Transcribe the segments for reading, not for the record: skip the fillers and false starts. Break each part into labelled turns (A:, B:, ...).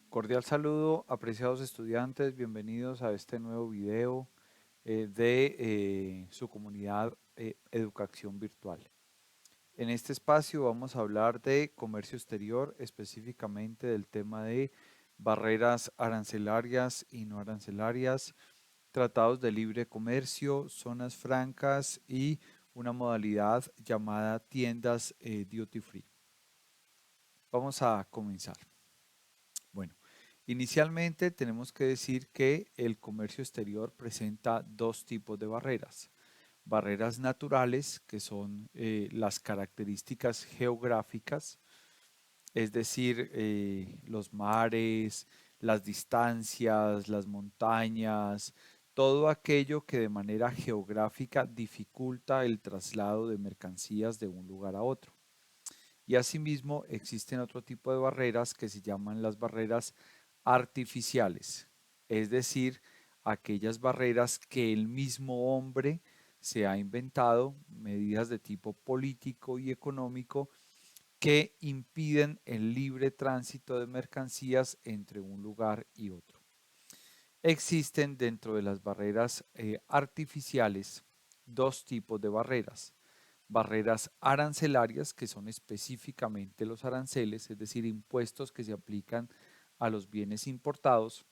A: Cordial saludo, apreciados estudiantes, bienvenidos a este nuevo video de su comunidad Educación Virtual. En este espacio vamos a hablar de comercio exterior, específicamente del tema de barreras arancelarias y no arancelarias, tratados de libre comercio, zonas francas y una modalidad llamada tiendas duty free. Vamos a comenzar. Bueno, inicialmente tenemos que decir que el comercio exterior presenta dos tipos de barreras. Barreras naturales, que son las características geográficas, es decir, los mares, las distancias, las montañas, todo aquello que de manera geográfica dificulta el traslado de mercancías de un lugar a otro. Y asimismo existen otro tipo de barreras que se llaman las barreras artificiales, es decir, aquellas barreras que el mismo hombre se ha inventado, medidas de tipo político y económico que impiden el libre tránsito de mercancías entre un lugar y otro. Existen dentro de las barreras artificiales dos tipos de barreras. Barreras arancelarias, que son específicamente los aranceles, es decir, impuestos que se aplican a los bienes importados,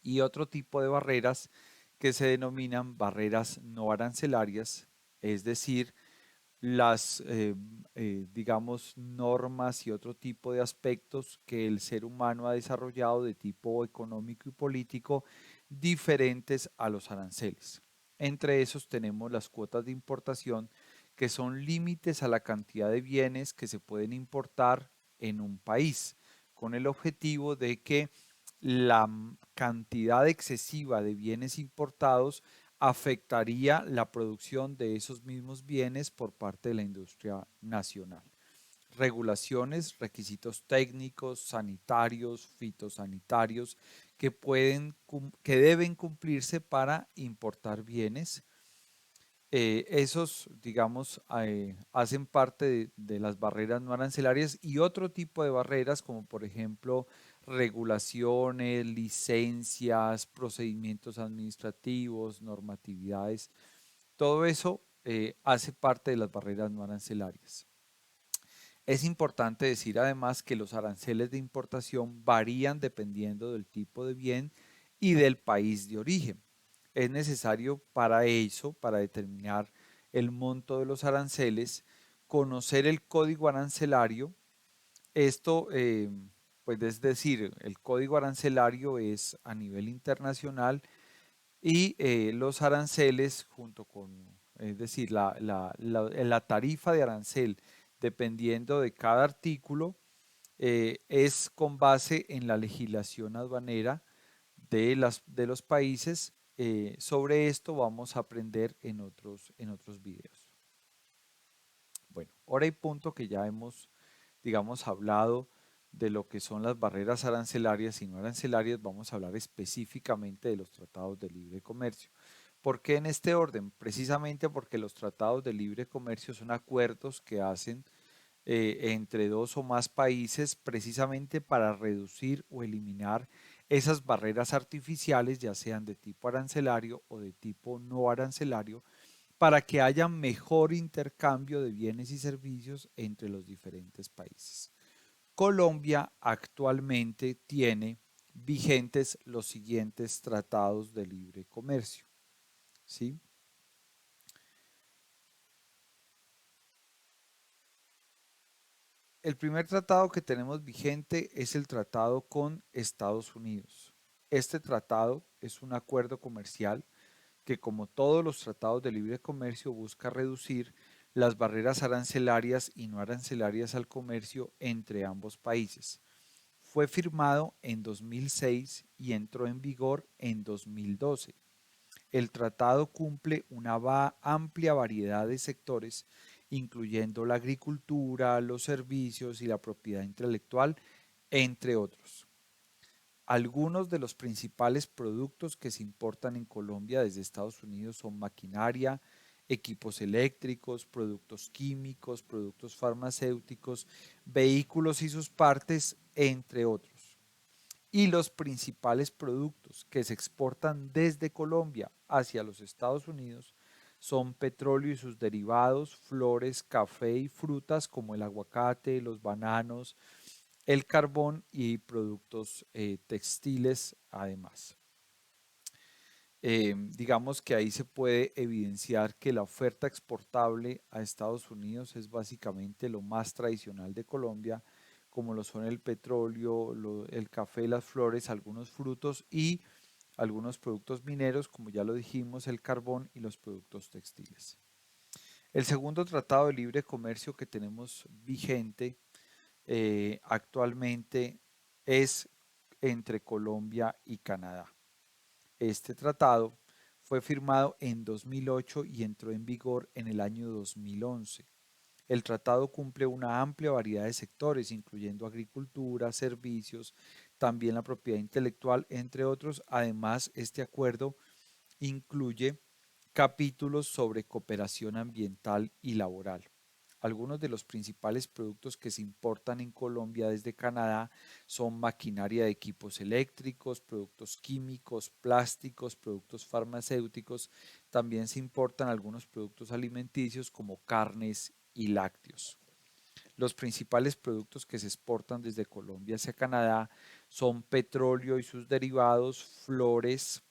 A: y otro tipo de barreras que se denominan barreras no arancelarias, es decir, las, digamos, normas y otro tipo de aspectos que el ser humano ha desarrollado de tipo económico y político diferentes a los aranceles. Entre esos tenemos las cuotas de importación, que son límites a la cantidad de bienes que se pueden importar en un país, con el objetivo de que la cantidad excesiva de bienes importados afectaría la producción de esos mismos bienes por parte de la industria nacional. Regulaciones, requisitos técnicos, sanitarios, fitosanitarios que deben cumplirse para importar bienes. Esos, digamos, hacen parte de las barreras no arancelarias y otro tipo de barreras como por ejemplo regulaciones, licencias, procedimientos administrativos, normatividades. Todo eso hace parte de las barreras no arancelarias. Es importante decir además que los aranceles de importación varían dependiendo del tipo de bien y del país de origen. Es necesario para eso, para determinar el monto de los aranceles, conocer el código arancelario. Esto, pues es decir, el código arancelario es a nivel internacional y los aranceles junto con, es decir, la tarifa de arancel, dependiendo de cada artículo, es con base en la legislación aduanera de los países. Sobre esto vamos a aprender en otros videos. Bueno, hora y punto que ya hemos, digamos, hablado de lo que son las barreras arancelarias y no arancelarias, vamos a hablar específicamente de los tratados de libre comercio. ¿Por qué en este orden? Precisamente porque los tratados de libre comercio son acuerdos que hacen entre dos o más países precisamente para reducir o eliminar esas barreras artificiales, ya sean de tipo arancelario o de tipo no arancelario, para que haya mejor intercambio de bienes y servicios entre los diferentes países. Colombia actualmente tiene vigentes los siguientes tratados de libre comercio. ¿Sí? El primer tratado que tenemos vigente es el tratado con Estados Unidos. Este tratado es un acuerdo comercial que, como todos los tratados de libre comercio, busca reducir las barreras arancelarias y no arancelarias al comercio entre ambos países. Fue firmado en 2006 y entró en vigor en 2012. El tratado cumple una amplia variedad de sectores, incluyendo la agricultura, los servicios y la propiedad intelectual, entre otros. Algunos de los principales productos que se importan en Colombia desde Estados Unidos son maquinaria, equipos eléctricos, productos químicos, productos farmacéuticos, vehículos y sus partes, entre otros. Y los principales productos que se exportan desde Colombia hacia los Estados Unidos son petróleo y sus derivados, flores, café y frutas como el aguacate, los bananos, el carbón y productos textiles además. Digamos que ahí se puede evidenciar que la oferta exportable a Estados Unidos es básicamente lo más tradicional de Colombia, como lo son el petróleo, el café, las flores, algunos frutos y algunos productos mineros, como ya lo dijimos, el carbón y los productos textiles. El segundo tratado de libre comercio que tenemos vigente actualmente es entre Colombia y Canadá. Este tratado fue firmado en 2008 y entró en vigor en el año 2011. El tratado cumple una amplia variedad de sectores, incluyendo agricultura, servicios, también la propiedad intelectual, entre otros. Además, este acuerdo incluye capítulos sobre cooperación ambiental y laboral. Algunos de los principales productos que se importan en Colombia desde Canadá son maquinaria de equipos eléctricos, productos químicos, plásticos, productos farmacéuticos. También se importan algunos productos alimenticios como carnes y lácteos. Los principales productos que se exportan desde Colombia hacia Canadá son petróleo y sus derivados, flores,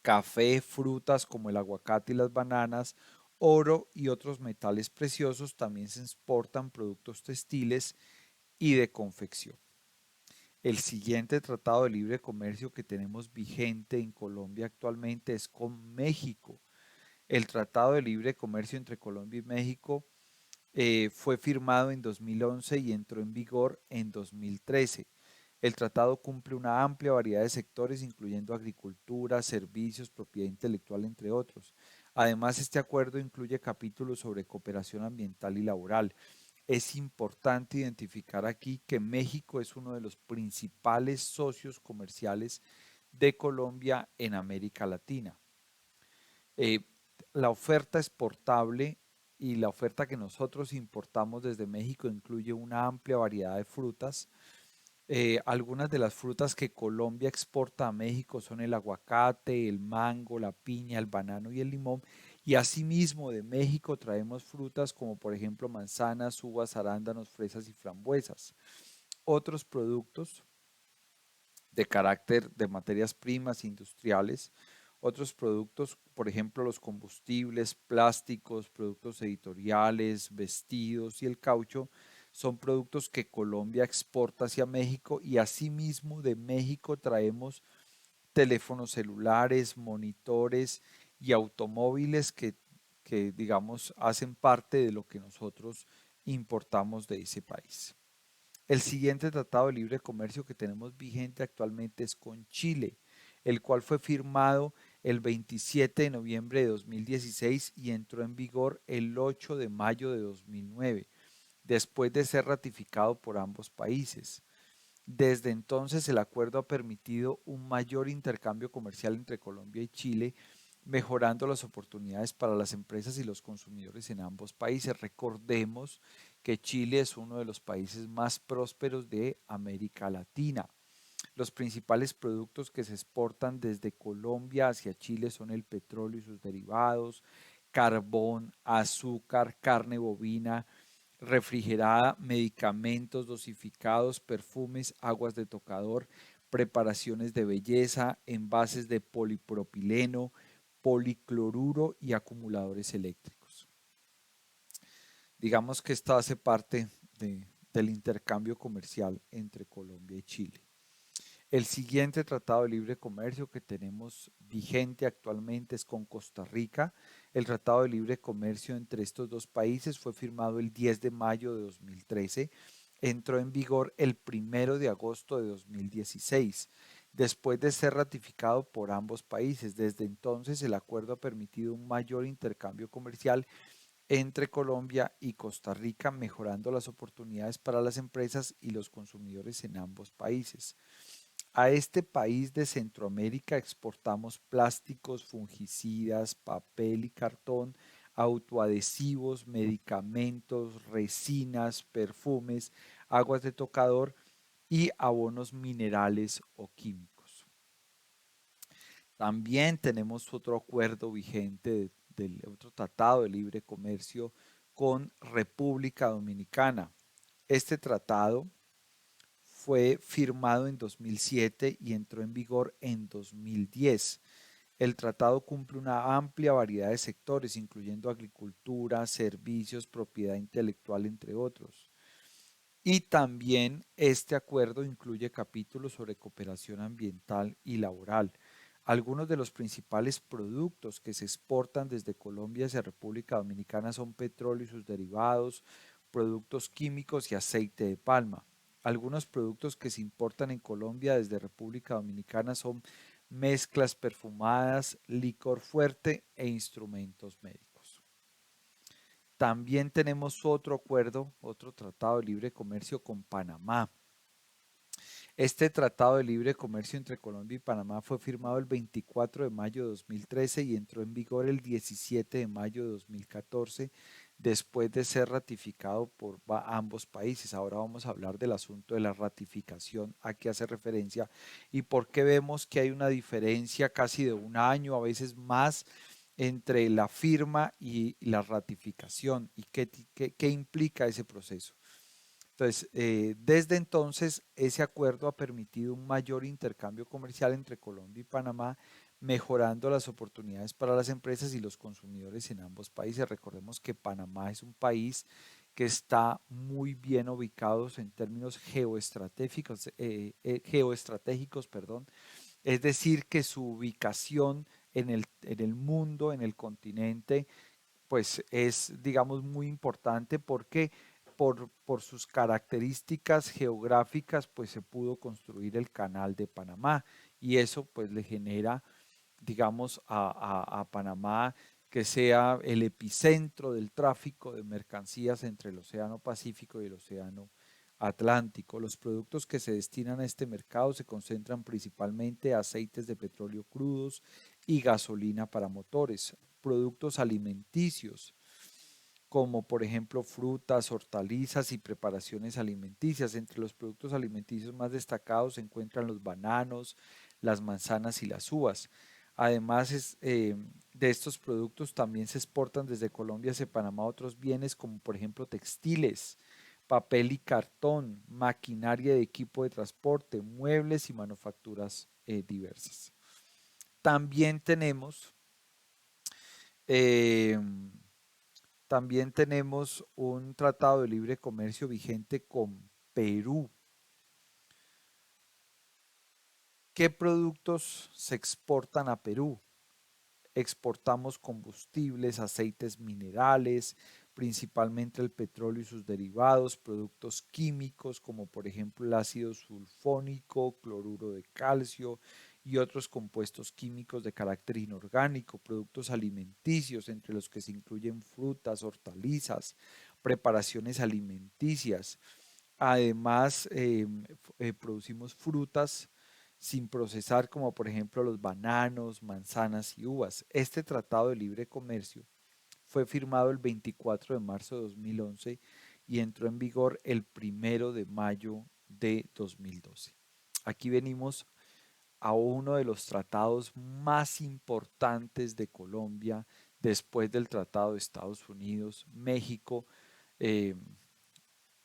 A: café, frutas como el aguacate y las bananas, oro y otros metales preciosos. También se exportan productos textiles y de confección. El siguiente tratado de libre comercio que tenemos vigente en Colombia actualmente es con México. El tratado de libre comercio entre Colombia y México fue firmado en 2011 y entró en vigor en 2013. El tratado cumple una amplia variedad de sectores, incluyendo agricultura, servicios, propiedad intelectual, entre otros. Además, este acuerdo incluye capítulos sobre cooperación ambiental y laboral. Es importante identificar aquí que México es uno de los principales socios comerciales de Colombia en América Latina. Eh, la oferta exportable y la oferta que nosotros importamos desde México incluye una amplia variedad de frutas. Algunas de las frutas que Colombia exporta a México son el aguacate, el mango, la piña, el banano y el limón. Y asimismo de México traemos frutas como por ejemplo manzanas, uvas, arándanos, fresas y frambuesas. Otros productos de carácter de materias primas industriales, otros productos, por ejemplo, los combustibles, plásticos, productos editoriales, vestidos y el caucho, son productos que Colombia exporta hacia México y asimismo de México traemos teléfonos celulares, monitores y automóviles que digamos, hacen parte de lo que nosotros importamos de ese país. El siguiente tratado de libre comercio que tenemos vigente actualmente es con Chile, el cual fue firmado el 27 de noviembre de 2016 y entró en vigor el 8 de mayo de 2009, después de ser ratificado por ambos países. Desde entonces el acuerdo ha permitido un mayor intercambio comercial entre Colombia y Chile, mejorando las oportunidades para las empresas y los consumidores en ambos países. Recordemos que Chile es uno de los países más prósperos de América Latina. Los principales productos que se exportan desde Colombia hacia Chile son el petróleo y sus derivados, carbón, azúcar, carne bovina, refrigerada, medicamentos dosificados, perfumes, aguas de tocador, preparaciones de belleza, envases de polipropileno, policloruro y acumuladores eléctricos. Digamos que esta hace parte del intercambio comercial entre Colombia y Chile. El siguiente tratado de libre comercio que tenemos vigente actualmente es con Costa Rica. El tratado de libre comercio entre estos dos países fue firmado el 10 de mayo de 2013. Entró en vigor el 1 de agosto de 2016, después de ser ratificado por ambos países. Desde entonces el acuerdo ha permitido un mayor intercambio comercial entre Colombia y Costa Rica, mejorando las oportunidades para las empresas y los consumidores en ambos países. A este país de Centroamérica exportamos plásticos, fungicidas, papel y cartón, autoadhesivos, medicamentos, resinas, perfumes, aguas de tocador y abonos minerales o químicos. También tenemos otro acuerdo vigente del otro tratado de libre comercio con República Dominicana. Este tratado fue firmado en 2007 y entró en vigor en 2010. El tratado cumple una amplia variedad de sectores, incluyendo agricultura, servicios, propiedad intelectual, entre otros. Y también este acuerdo incluye capítulos sobre cooperación ambiental y laboral. Algunos de los principales productos que se exportan desde Colombia hacia República Dominicana son petróleo y sus derivados, productos químicos y aceite de palma. Algunos productos que se importan en Colombia desde República Dominicana son mezclas perfumadas, licor fuerte e instrumentos médicos. También tenemos otro acuerdo, otro tratado de libre comercio con Panamá. Este tratado de libre comercio entre Colombia y Panamá fue firmado el 24 de mayo de 2013 y entró en vigor el 17 de mayo de 2014 después de ser ratificado por ambos países. Ahora vamos a hablar del asunto de la ratificación, a qué hace referencia y por qué vemos que hay una diferencia casi de un año, a veces más, entre la firma y la ratificación y qué implica ese proceso. Entonces, desde entonces, ese acuerdo ha permitido un mayor intercambio comercial entre Colombia y Panamá, mejorando las oportunidades para las empresas y los consumidores en ambos países. Recordemos que Panamá es un país que está muy bien ubicado en términos geoestratégicos, perdón. Es decir, que su ubicación en el mundo, en el continente, pues es, digamos, muy importante porque por sus características geográficas, pues se pudo construir el canal de Panamá y eso pues le genera, digamos, a Panamá que sea el epicentro del tráfico de mercancías entre el Océano Pacífico y el Océano Atlántico. Los productos que se destinan a este mercado se concentran principalmente a aceites de petróleo crudos y gasolina para motores, productos alimenticios, como por ejemplo frutas, hortalizas y preparaciones alimenticias. Entre los productos alimenticios más destacados se encuentran los bananos, las manzanas y las uvas. Además de estos productos también se exportan desde Colombia hacia Panamá otros bienes como por ejemplo textiles, papel y cartón, maquinaria de equipo de transporte, muebles y manufacturas diversas. También tenemos eh, también tenemos un tratado de libre comercio vigente con Perú. ¿Qué productos se exportan a Perú? Exportamos combustibles, aceites minerales, principalmente el petróleo y sus derivados, productos químicos como por ejemplo el ácido sulfónico, cloruro de calcio y otros compuestos químicos de carácter inorgánico, productos alimenticios entre los que se incluyen frutas, hortalizas, preparaciones alimenticias. Además, producimos frutas sin procesar, como por ejemplo los bananos, manzanas y uvas. Este tratado de libre comercio fue firmado el 24 de marzo de 2011 y entró en vigor el 1 de mayo de 2012. Aquí venimos a uno de los tratados más importantes de Colombia después del Tratado de Estados Unidos, México, eh,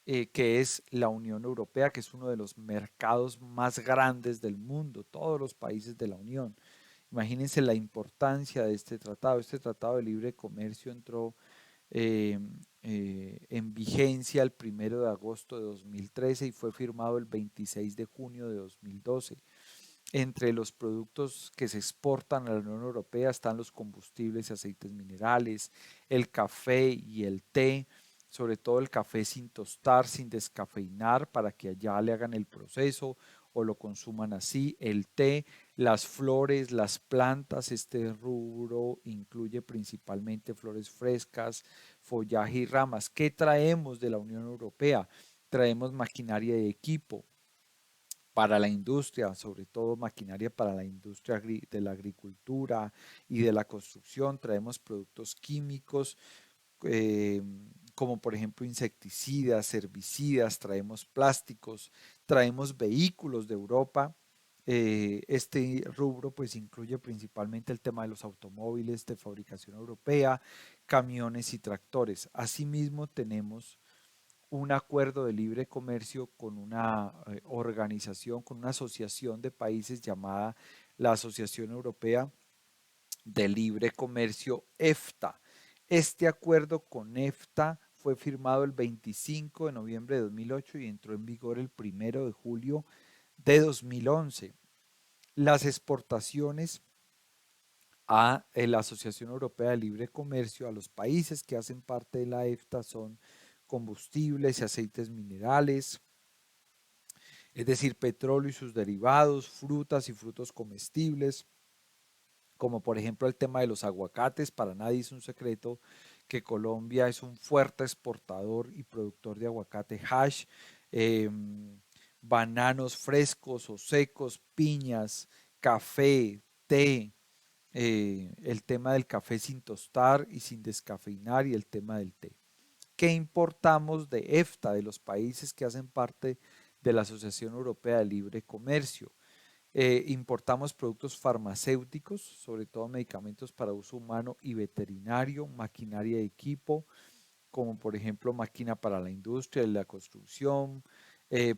A: que es la Unión Europea, que es uno de los mercados más grandes del mundo, todos los países de la Unión. Imagínense la importancia de este tratado. Este tratado de libre comercio entró eh, en vigencia el 1 de agosto de 2013 y fue firmado el 26 de junio de 2012. Entre los productos que se exportan a la Unión Europea están los combustibles y aceites minerales, el café y el té, sobre todo el café sin tostar, sin descafeinar, para que allá le hagan el proceso o lo consuman así, el té, las flores, las plantas. Este rubro incluye principalmente flores frescas, follaje y ramas. ¿Qué traemos de la Unión Europea? Traemos maquinaria de equipo para la industria, sobre todo maquinaria para la industria de la agricultura y de la construcción. Traemos productos químicos eh, como por ejemplo insecticidas, herbicidas, traemos plásticos, traemos vehículos de Europa. Este rubro pues incluye principalmente el tema de los automóviles de fabricación europea, camiones y tractores. Asimismo, tenemos un acuerdo de libre comercio con una organización, con una asociación de países llamada la Asociación Europea de Libre Comercio, EFTA. Este acuerdo con EFTA fue firmado el 25 de noviembre de 2008 y entró en vigor el 1 de julio de 2011. Las exportaciones a la Asociación Europea de Libre Comercio, a los países que hacen parte de la EFTA, son combustibles y aceites minerales, es decir, petróleo y sus derivados, frutas y frutos comestibles, como por ejemplo el tema de los aguacates. Para nadie es un secreto que Colombia es un fuerte exportador y productor de aguacate hash, eh, bananos frescos o secos, piñas, café, té, el tema del café sin tostar y sin descafeinar y el tema del té. ¿Qué importamos de EFTA, de los países que hacen parte de la Asociación Europea de Libre Comercio? Importamos productos farmacéuticos, sobre todo medicamentos para uso humano y veterinario, maquinaria de equipo, como por ejemplo máquina para la industria y la construcción,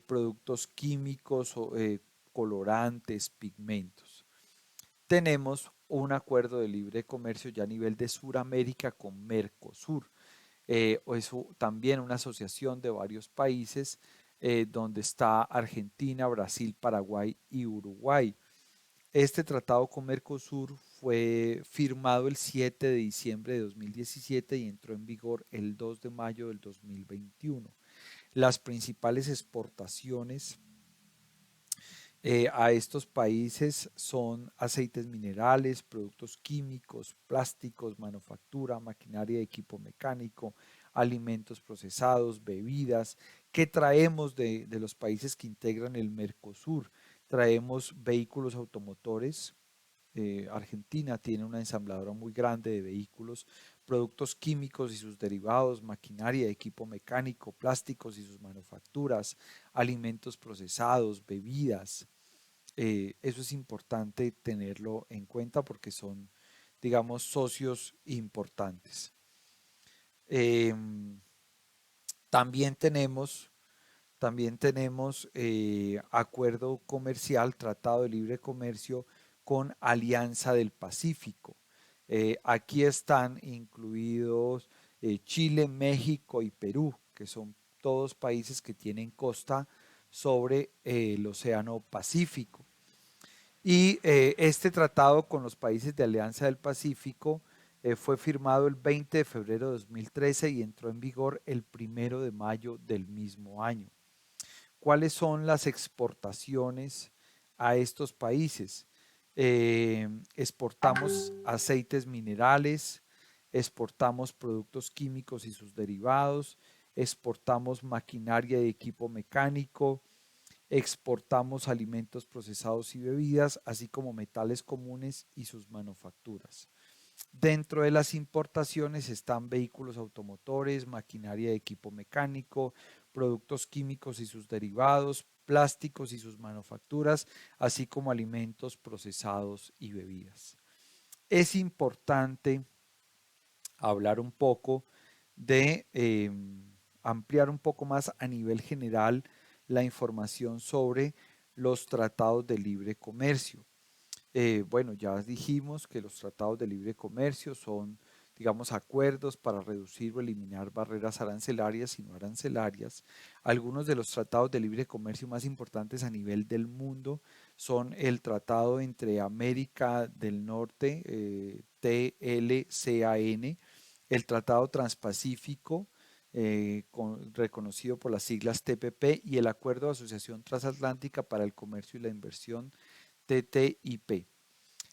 A: productos químicos, colorantes, pigmentos. Tenemos un acuerdo de libre comercio ya a nivel de Suramérica con Mercosur. Es también una asociación de varios países donde está Argentina, Brasil, Paraguay y Uruguay. Este tratado con Mercosur fue firmado el 7 de diciembre de 2017 y entró en vigor el 2 de mayo del 2021. Las principales exportaciones a estos países son aceites minerales, productos químicos, plásticos, manufactura, maquinaria de equipo mecánico, alimentos procesados, bebidas. ¿Qué traemos de los países que integran el Mercosur? Traemos vehículos automotores. Argentina tiene una ensambladora muy grande de vehículos, productos químicos y sus derivados, maquinaria, equipo mecánico, plásticos y sus manufacturas, alimentos procesados, bebidas. Eso es importante tenerlo en cuenta porque son, digamos, socios importantes. Em, también tenemos, acuerdo comercial, tratado de libre comercio con Alianza del Pacífico. Aquí están incluidos Chile, México y Perú, que son todos países que tienen costa sobre el Océano Pacífico. Y este tratado con los países de Alianza del Pacífico fue firmado el 20 de febrero de 2013 y entró en vigor el 1 de mayo del mismo año. ¿Cuáles son las exportaciones a estos países? Exportamos aceites minerales, exportamos productos químicos y sus derivados, exportamos maquinaria y equipo mecánico, exportamos alimentos procesados y bebidas, así como metales comunes y sus manufacturas. Dentro de las importaciones están vehículos automotores, maquinaria de equipo mecánico, productos químicos y sus derivados, plásticos y sus manufacturas, así como alimentos procesados y bebidas. Es importante hablar un poco de ampliar un poco más a nivel general la información sobre los tratados de libre comercio. Bueno, ya dijimos que los tratados de libre comercio son, digamos, acuerdos para reducir o eliminar barreras arancelarias y no arancelarias. Algunos de los tratados de libre comercio más importantes a nivel del mundo son el tratado entre América del Norte, TLCAN, el Tratado Transpacífico, reconocido por las siglas TPP, y el Acuerdo de Asociación Transatlántica para el Comercio y la Inversión, TTIP.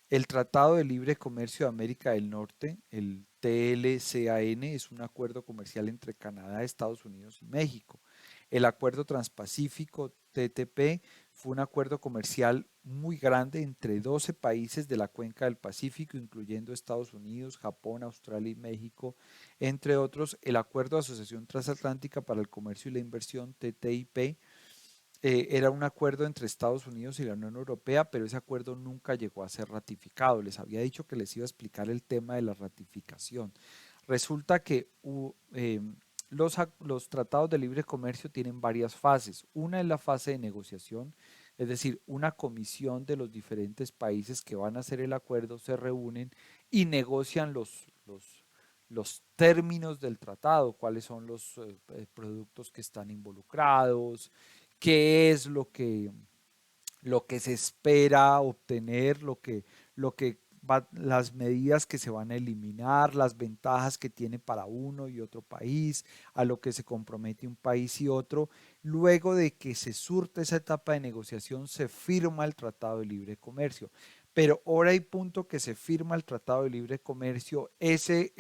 A: El Tratado de Libre Comercio de América del Norte, el TLCAN, es un acuerdo comercial entre Canadá, Estados Unidos y México. El Acuerdo Transpacífico, TTP, fue un acuerdo comercial muy grande entre 12 países de la cuenca del Pacífico, incluyendo Estados Unidos, Japón, Australia y México, entre otros. El Acuerdo de Asociación Transatlántica para el Comercio y la Inversión, TTIP, era un acuerdo entre Estados Unidos y la Unión Europea, pero ese acuerdo nunca llegó a ser ratificado. Les había dicho que les iba a explicar el tema de la ratificación. Resulta que los tratados de libre comercio tienen varias fases. Una es la fase de negociación, es decir, una comisión de los diferentes países que van a hacer el acuerdo se reúnen y negocian los términos del tratado, cuáles son los productos que están involucrados, qué es lo que se espera obtener, lo que las medidas que se van a eliminar, las ventajas que tiene para uno y otro país, a lo que se compromete un país y otro. Luego de que se surte esa etapa de negociación, se firma el Tratado de Libre Comercio. Pero hora y punto que se firma el Tratado de Libre Comercio, ese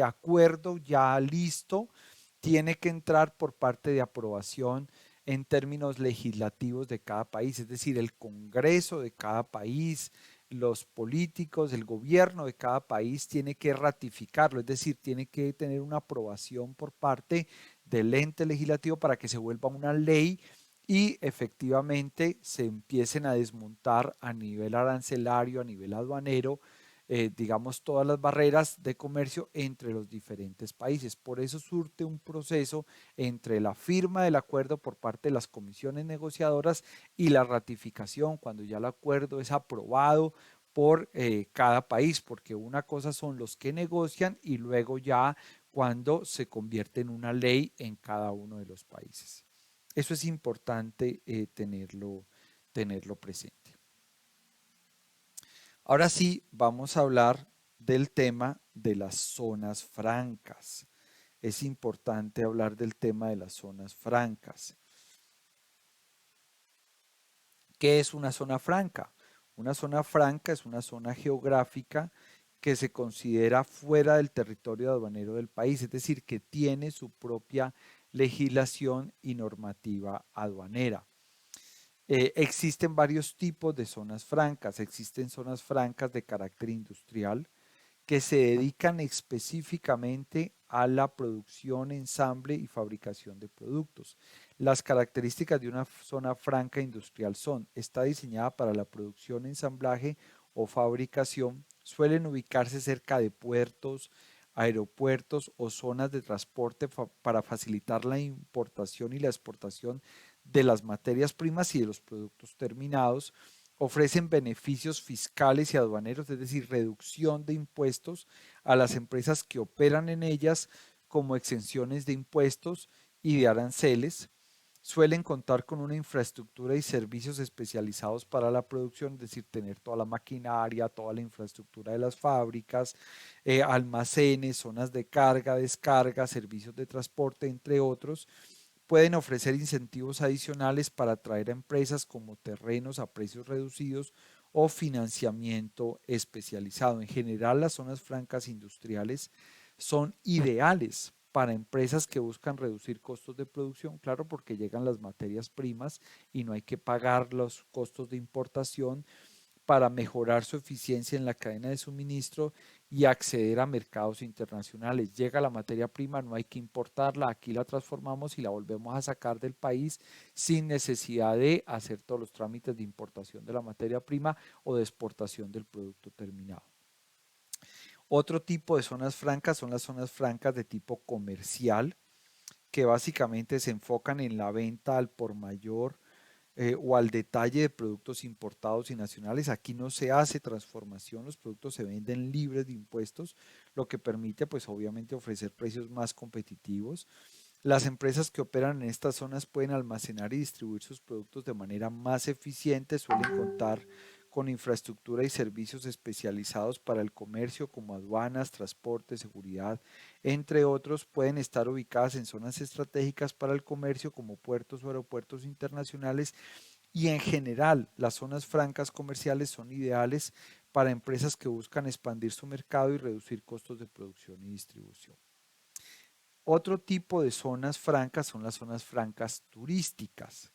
A: acuerdo ya listo tiene que entrar por parte de aprobación en términos legislativos de cada país, es decir, el Congreso de cada país, los políticos, el gobierno de cada país tiene que ratificarlo, es decir, tiene que tener una aprobación por parte del ente legislativo para que se vuelva una ley y efectivamente se empiecen a desmontar a nivel arancelario, a nivel aduanero, digamos, todas las barreras de comercio entre los diferentes países. Por eso surte un proceso entre la firma del acuerdo por parte de las comisiones negociadoras y la ratificación, cuando ya el acuerdo es aprobado por cada país, porque una cosa son los que negocian y luego ya cuando se convierte en una ley en cada uno de los países. Eso es importante tenerlo presente. Ahora sí, vamos a hablar del tema de las zonas francas. Es importante hablar del tema de las zonas francas. ¿Qué es una zona franca? Una zona franca es una zona geográfica que se considera fuera del territorio aduanero del país, es decir, que tiene su propia legislación y normativa aduanera. Existen varios tipos de zonas francas. Existen zonas francas de carácter industrial que se dedican específicamente a la producción, ensamble y fabricación de productos. Las características de una zona franca industrial son: está diseñada para la producción, ensamblaje o fabricación, suelen ubicarse cerca de puertos, aeropuertos o zonas de transporte para facilitar la importación y la exportación de las materias primas y de los productos terminados. Ofrecen beneficios fiscales y aduaneros, es decir, reducción de impuestos a las empresas que operan en ellas, como exenciones de impuestos y de aranceles. Suelen contar con una infraestructura y servicios especializados para la producción, es decir, tener toda la maquinaria, toda la infraestructura de las fábricas, almacenes, zonas de carga, descarga, servicios de transporte, entre otros. Pueden ofrecer incentivos adicionales para atraer a empresas, como terrenos a precios reducidos o financiamiento especializado. En general, las zonas francas industriales son ideales para empresas que buscan reducir costos de producción, claro, porque llegan las materias primas y no hay que pagar los costos de importación, para mejorar su eficiencia en la cadena de suministro y acceder a mercados internacionales. Llega la materia prima, no hay que importarla, aquí la transformamos y la volvemos a sacar del país sin necesidad de hacer todos los trámites de importación de la materia prima o de exportación del producto terminado. Otro tipo de zonas francas son las zonas francas de tipo comercial, que básicamente se enfocan en la venta al por mayor o al detalle de productos importados y nacionales. Aquí no se hace transformación, los productos se venden libres de impuestos, lo que permite pues obviamente ofrecer precios más competitivos. Las empresas que operan en estas zonas pueden almacenar y distribuir sus productos de manera más eficiente, suelen contar con infraestructura y servicios especializados para el comercio, como aduanas, transporte, seguridad, entre otros. Pueden estar ubicadas en zonas estratégicas para el comercio, como puertos o aeropuertos internacionales, y en general las zonas francas comerciales son ideales para empresas que buscan expandir su mercado y reducir costos de producción y distribución. Otro tipo de zonas francas son las zonas francas turísticas.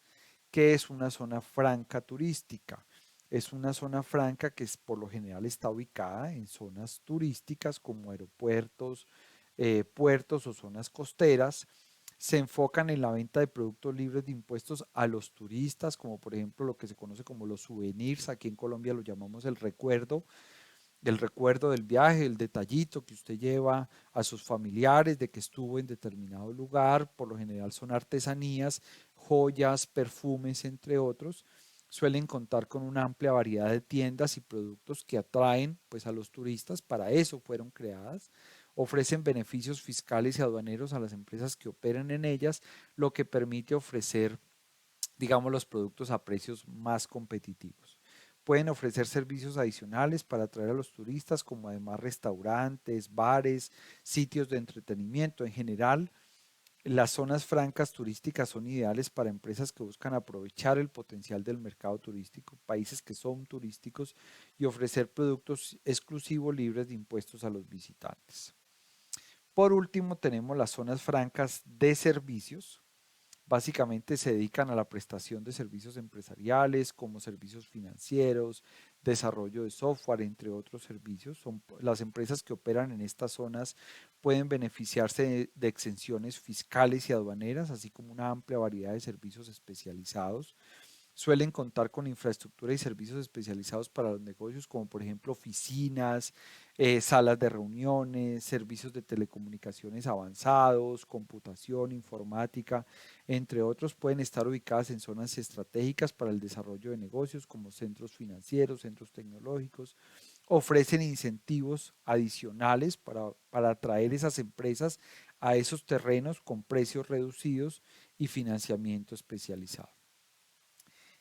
A: ¿Qué es una zona franca turística? Es una zona franca que por lo general está ubicada en zonas turísticas como aeropuertos, puertos o zonas costeras. se enfocan en la venta de productos libres de impuestos a los turistas, como por ejemplo lo que se conoce como los souvenirs, aquí en Colombia lo llamamos el recuerdo del viaje, el detallito que usted lleva a sus familiares de que estuvo en determinado lugar, por lo general son artesanías, joyas, perfumes, entre otros. Suelen contar con una amplia variedad de tiendas y productos que atraen pues a los turistas, para eso fueron creadas. Ofrecen beneficios fiscales y aduaneros a las empresas que operan en ellas, lo que permite ofrecer, digamos, los productos a precios más competitivos. Pueden ofrecer servicios adicionales para atraer a los turistas, como además restaurantes, bares, sitios de entretenimiento. En general, las zonas francas turísticas son ideales para empresas que buscan aprovechar el potencial del mercado turístico, países que son turísticos, y ofrecer productos exclusivos libres de impuestos a los visitantes. Por último, tenemos las zonas francas de servicios. Básicamente se dedican a la prestación de servicios empresariales como servicios financieros, desarrollo de software, entre otros servicios. Las empresas que operan en estas zonas pueden beneficiarse de exenciones fiscales y aduaneras, así como una amplia variedad de servicios especializados. Suelen contar con infraestructura y servicios especializados para los negocios, como por ejemplo oficinas, salas de reuniones, servicios de telecomunicaciones avanzados, computación, informática, entre otros. Pueden estar ubicadas en zonas estratégicas para el desarrollo de negocios, como centros financieros, centros tecnológicos. Ofrecen incentivos adicionales para atraer esas empresas a esos terrenos con precios reducidos y financiamiento especializado.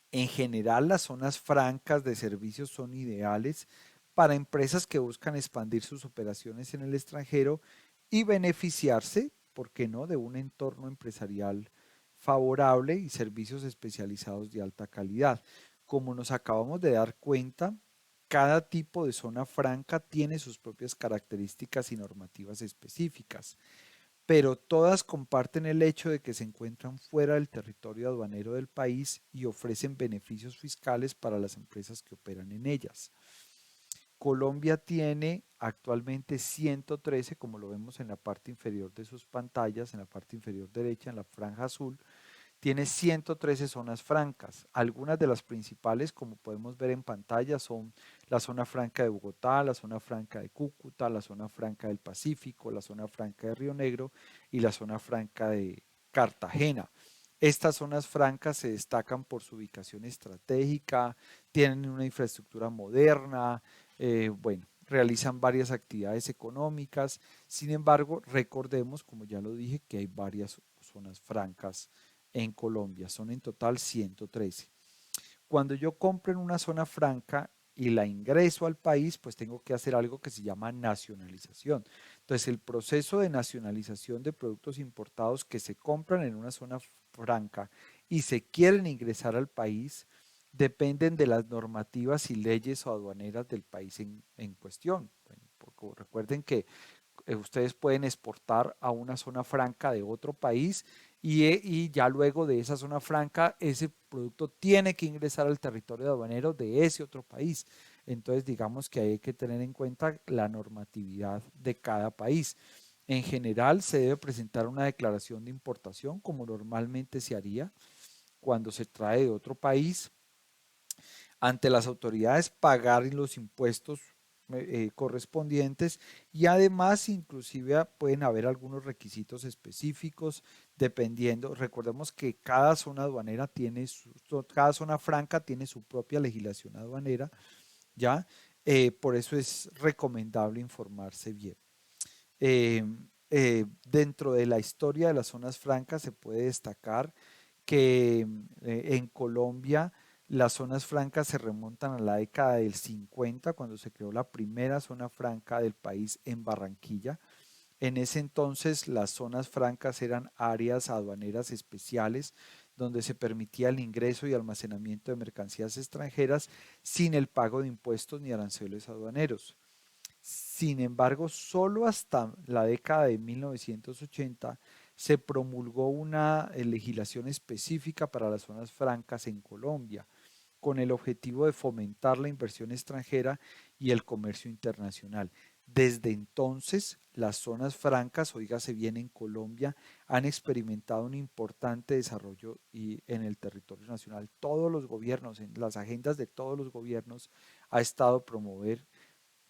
A: En general, las zonas francas de servicios son ideales para empresas que buscan expandir sus operaciones en el extranjero y beneficiarse, ¿por qué no?, de un entorno empresarial favorable y servicios especializados de alta calidad. Como nos acabamos de dar cuenta, cada tipo de zona franca tiene sus propias características y normativas específicas, pero todas comparten el hecho de que se encuentran fuera del territorio aduanero del país y ofrecen beneficios fiscales para las empresas que operan en ellas. Colombia tiene actualmente 113, como lo vemos en la parte inferior de sus pantallas, en la parte inferior derecha, en la franja azul, tiene 113 zonas francas. Algunas de las principales, como podemos ver en pantalla, son la zona franca de Bogotá, la zona franca de Cúcuta, la zona franca del Pacífico, la zona franca de Río Negro y la zona franca de Cartagena. Estas zonas francas se destacan por su ubicación estratégica, tienen una infraestructura moderna, bueno, realizan varias actividades económicas. Sin embargo, recordemos, como ya lo dije, que hay varias zonas francas en Colombia. Son en total 113. Cuando yo compro en una zona franca y la ingreso al país, pues tengo que hacer algo que se llama nacionalización. Entonces, el proceso de nacionalización de productos importados que se compran en una zona franca y se quieren ingresar al país dependen de las normativas y leyes o aduaneras del país en cuestión. Bueno, porque recuerden que ustedes pueden exportar a una zona franca de otro país y ya luego de esa zona franca ese producto tiene que ingresar al territorio aduanero de ese otro país. Entonces digamos que hay que tener en cuenta la normatividad de cada país. En general se debe presentar una declaración de importación como normalmente se haría cuando se trae de otro país ante las autoridades, pagar los impuestos correspondientes, y además inclusive pueden haber algunos requisitos específicos dependiendo. Recordemos que cada zona aduanera tiene cada zona franca tiene su propia legislación aduanera, ¿ya? Por eso es recomendable informarse bien. Eh, Dentro de la historia de las zonas francas se puede destacar que en Colombia las zonas francas se remontan a la década del 50, cuando se creó la primera zona franca del país en Barranquilla. En ese entonces las zonas francas eran áreas aduaneras especiales donde se permitía el ingreso y almacenamiento de mercancías extranjeras sin el pago de impuestos ni aranceles aduaneros. Sin embargo, solo hasta la década de 1980 se promulgó una legislación específica para las zonas francas en Colombia, con el objetivo de fomentar la inversión extranjera y el comercio internacional. Desde entonces, las zonas francas, oígase bien, en Colombia, han experimentado un importante desarrollo en el territorio nacional. Todos los gobiernos, en las agendas de todos los gobiernos, ha estado promover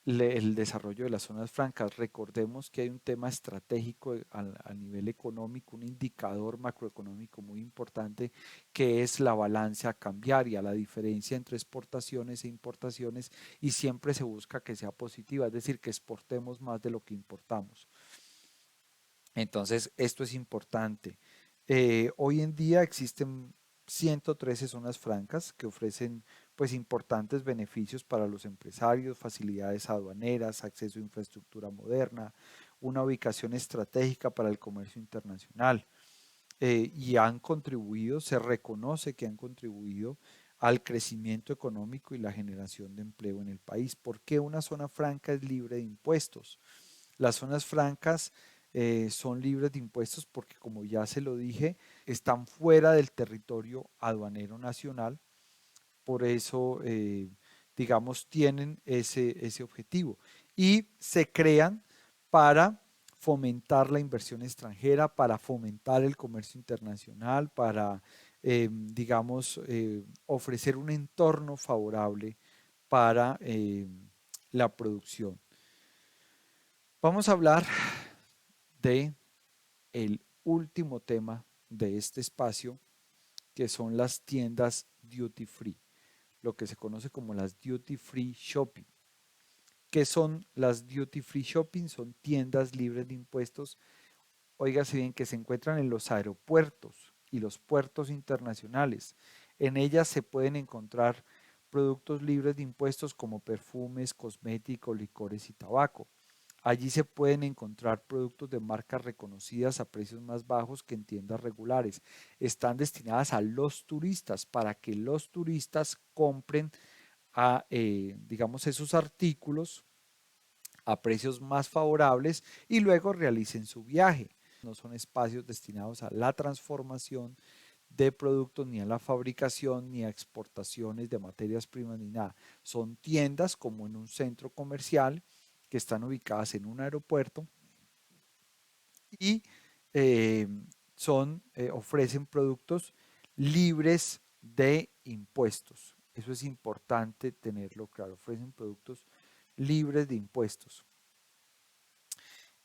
A: el desarrollo de las zonas francas. Recordemos que hay un tema estratégico a nivel económico, un indicador macroeconómico muy importante que es la balanza cambiaria, la diferencia entre exportaciones e importaciones, y siempre se busca que sea positiva, es decir, que exportemos más de lo que importamos. Entonces, esto es importante. Hoy en día existen 113 zonas francas que ofrecen pues importantes beneficios para los empresarios, facilidades aduaneras, acceso a infraestructura moderna, una ubicación estratégica para el comercio internacional, y han contribuido, se reconoce que han contribuido al crecimiento económico y la generación de empleo en el país. ¿Por qué una zona franca es libre de impuestos? Las zonas francas son libres de impuestos porque, como ya se lo dije, están fuera del territorio aduanero nacional. Por eso, digamos, tienen ese objetivo. Y se crean para fomentar la inversión extranjera, para fomentar el comercio internacional, para, digamos, ofrecer un entorno favorable para la producción. Vamos a hablar de el último tema de este espacio, que son las tiendas duty free, lo que se conoce como las duty free shopping. ¿Qué son las duty free shopping? Son tiendas libres de impuestos, óigase bien, que se encuentran en los aeropuertos y los puertos internacionales. En ellas se pueden encontrar productos libres de impuestos como perfumes, cosméticos, licores y tabaco. Allí se pueden encontrar productos de marcas reconocidas a precios más bajos que en tiendas regulares. Están destinadas a los turistas para que los turistas compren digamos, esos artículos a precios más favorables y luego realicen su viaje. No son espacios destinados a la transformación de productos, ni a la fabricación, ni a exportaciones de materias primas, ni nada. Son tiendas como en un centro comercial que están ubicadas en un aeropuerto y eh, ofrecen productos libres de impuestos. Eso es importante tenerlo claro. Ofrecen productos libres de impuestos.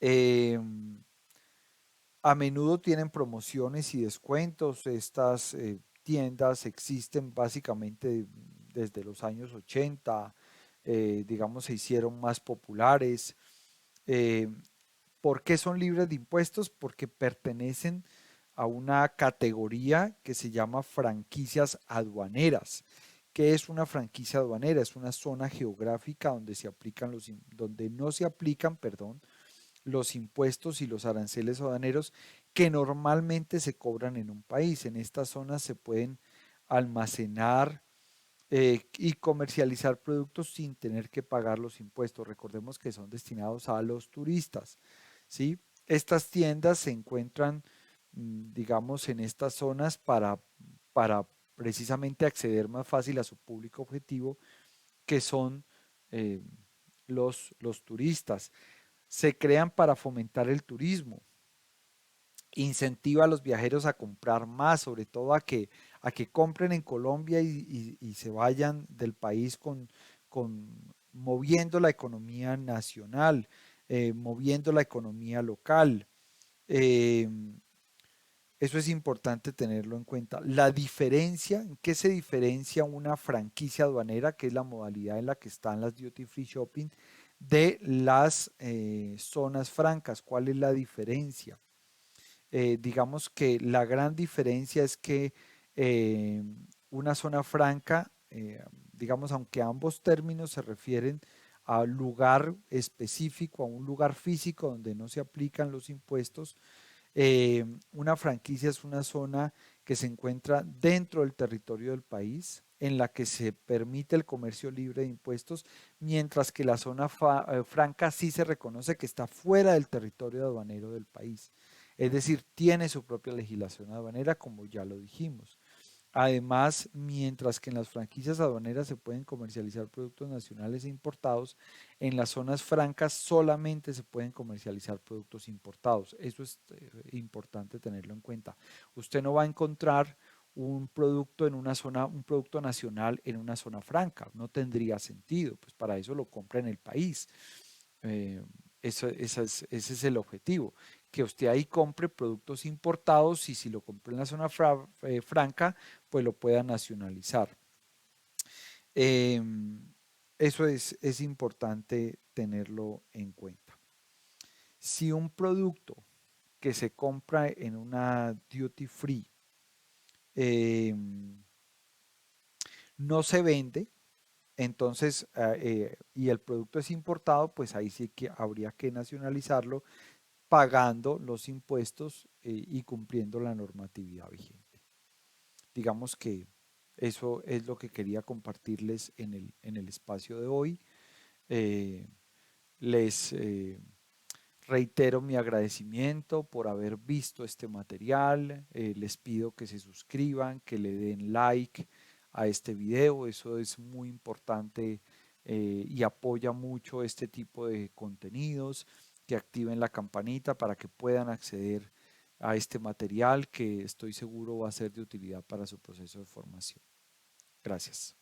A: Eh, a menudo tienen promociones y descuentos. Estas tiendas existen básicamente desde los años 80, digamos, se hicieron más populares. Eh, ¿Por qué son libres de impuestos? Porque pertenecen a una categoría que se llama franquicias aduaneras. ¿Qué es una franquicia aduanera? Es una zona geográfica donde donde no se aplican, perdón, los impuestos y los aranceles aduaneros que normalmente se cobran en un país. En estas zonas se pueden almacenar y comercializar productos sin tener que pagar los impuestos. Recordemos que son destinados a los turistas, ¿sí? Estas tiendas se encuentran, digamos, en estas zonas para precisamente acceder más fácil a su público objetivo, que son eh, los turistas. Se crean para fomentar el turismo, incentiva a los viajeros a comprar más, sobre todo a que compren en Colombia y se vayan del país moviendo la economía nacional, moviendo la economía local. Eh, Eso es importante tenerlo en cuenta. La diferencia, ¿en qué se diferencia una franquicia aduanera, que es la modalidad en la que están las duty free shopping, de las zonas francas? ¿Cuál es la diferencia? Digamos que la gran diferencia es que eh, una zona franca, digamos, aunque ambos términos se refieren a lugar específico, a un lugar físico donde no se aplican los impuestos, una franquicia es una zona que se encuentra dentro del territorio del país, en la que se permite el comercio libre de impuestos, mientras que la zona franca sí se reconoce que está fuera del territorio aduanero del país. Es decir, tiene su propia legislación aduanera, como ya lo dijimos. Además, mientras que en las franquicias aduaneras se pueden comercializar productos nacionales e importados, en las zonas francas solamente se pueden comercializar productos importados. Eso es importante tenerlo en cuenta. Usted no va a encontrar un producto en una zona, un producto nacional en una zona franca. No tendría sentido, pues para eso lo compra en el país. Eh, ese es el objetivo, que usted ahí compre productos importados y si lo compra en la zona franca, pues lo pueda nacionalizar. Eh, Eso es importante tenerlo en cuenta. Si un producto que se compra en una duty free eh, no se vende, entonces, y el producto es importado, pues ahí sí que habría que nacionalizarlo pagando los impuestos y cumpliendo la normatividad vigente. Digamos que eso es lo que quería compartirles en el espacio de hoy. Eh, Les reitero mi agradecimiento por haber visto este material. Les pido que se suscriban, que le den like a este video. Eso es muy importante y apoya mucho este tipo de contenidos. Que activen la campanita para que puedan acceder a este material que estoy seguro va a ser de utilidad para su proceso de formación. Gracias.